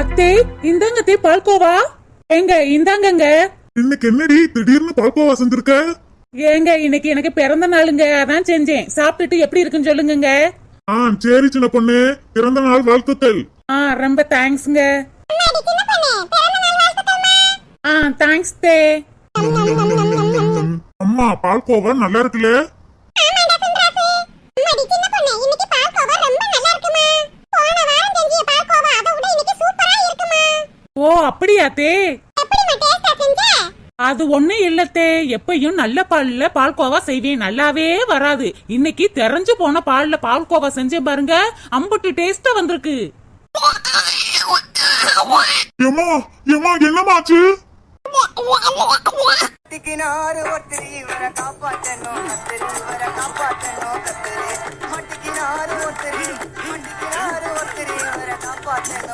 அத்தே இந்தாங்க அத்தே பால்கோவா. ஏங்க இந்தாங்கங்க. இன்னைக்கு என்னடி திடீர்னு பால்கோவா செஞ்சிருக்க? ஏங்க இன்னைக்கு எனக்கு பிறந்த நாளுங்க, அதான் செஞ்சேன். சாப்பிட்டுட்டு எப்படி இருக்குன்னு சொல்லுங்க. சரி சின்ன பொண்ணு, பிறந்த நாள் வாழ்த்துக்கள். ரொம்ப தேங்க்ஸ்ங்க. தேங்க்ஸ் தே. அம்மா பால்கோவா நல்லா இருக்குல்ல? ஓ அப்படியா தே? அது ஒண்ணு இல்லத்தே, எப்பயும் நல்ல பால்ல பால்கோவா செய்வேன், நல்லாவே வராது. இன்னைக்கு தெரிஞ்சு போன பால்ல பால்கோவா செஞ்சேன் பாருங்க, அம்புட்டு டேஸ்டா வந்திருக்கு. என்னமாச்சு?